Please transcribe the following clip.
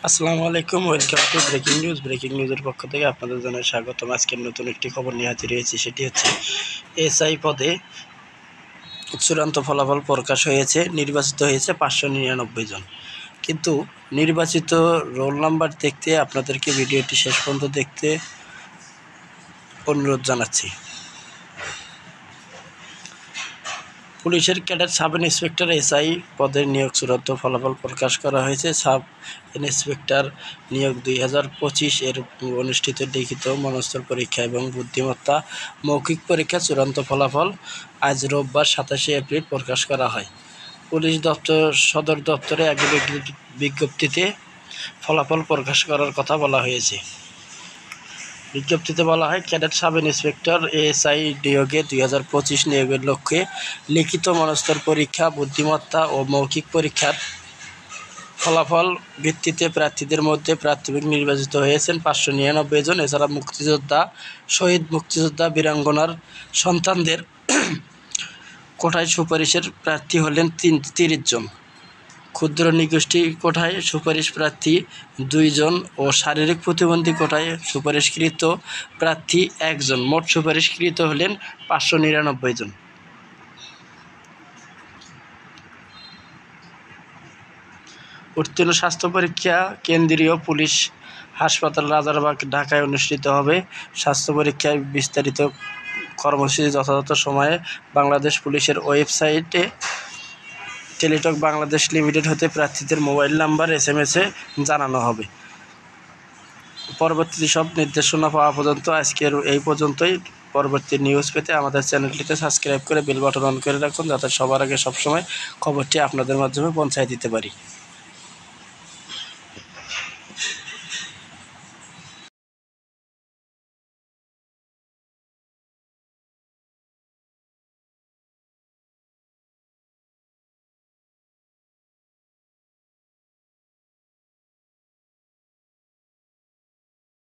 আসসালামু আলাইকুম, welcome to breaking নিউজের পক্ষ থেকে আপনাদের জানাই স্বাগতম। আজকে নতুন একটি খবর নিয়ে হাজির হয়েছি, সেটি হচ্ছে এসআই পদে চূড়ান্ত ফলাফল প্রকাশ হয়েছে। নির্বাচিত হয়েছে 599 জন, কিন্তু নির্বাচিত রোল নাম্বার দেখতে আপনাদেরকে ভিডিওটি শেষ পর্যন্ত দেখতে অনুরোধ জানাচ্ছি। পুলিশের ক্যাডেট সাব ইন্সপেক্টর এসআই পদের নিয়োগ চূড়ান্ত ফলাফল প্রকাশ করা হয়েছে। সাব ইন্সপেক্টর নিয়োগ 2025 এর অনুষ্ঠিত লিখিত মনস্তর পরীক্ষা এবং বুদ্ধিমত্তা মৌখিক পরীক্ষা চূড়ান্ত ফলাফল আজ রোববার 27 এপ্রিল প্রকাশ করা হয়। পুলিশ সদর দপ্তরে এক বিজ্ঞপ্তিতে ফলাফল প্রকাশ করার কথা বলা হয়েছে। বিজ্ঞপ্তিতে বলা হয়, ক্যাডেট সাব ইন্সপেক্টর এএসআই নিয়োগে 2025 নিয়োগের লক্ষ্যে লিখিত মনস্তর পরীক্ষা, বুদ্ধিমত্তা ও মৌখিক পরীক্ষার ফলাফল ভিত্তিতে প্রার্থীদের মধ্যে প্রাথমিক নির্বাচিত হয়েছেন 599 জন। এছাড়া মুক্তিযোদ্ধা, শহীদ মুক্তিযোদ্ধা, বীরাঙ্গনার সন্তানদের কোটায় সুপারিশের প্রার্থী হলেন 30 জন। ক্ষুদ্র নিগোষ্ঠী কোটায় সুপারিশ প্রার্থী 2 জন ও শারীরিক প্রতিবন্ধী কোটায় সুপারিশকৃত প্রার্থী 1 জন। মোট সুপারিশকৃত হলেন 599 জন। উত্তীর্ণ স্বাস্থ্য পরীক্ষা কেন্দ্রীয় পুলিশ হাসপাতাল রাজারবাগ, ঢাকায় অনুষ্ঠিত হবে। স্বাস্থ্য পরীক্ষার বিস্তারিত কর্মসূচি যথাযথ সময়ে বাংলাদেশ পুলিশের ওয়েবসাইটে টেলিটক বাংলাদেশ লিমিটেড হতে প্রার্থীদের মোবাইল নাম্বার SMS-এ জানানো হবে। পরবর্তী সব নির্দেশনা পাওয়া পর্যন্ত আজকের এই পর্যন্তই। পরবর্তী নিউজ পেতে আমাদের চ্যানেলটিতে সাবস্ক্রাইব করে বেল বাটন অন করে রাখুন, যাতে সবার আগে সবসময় খবরটি আপনাদের মাধ্যমে পৌঁছায় দিতে পারি।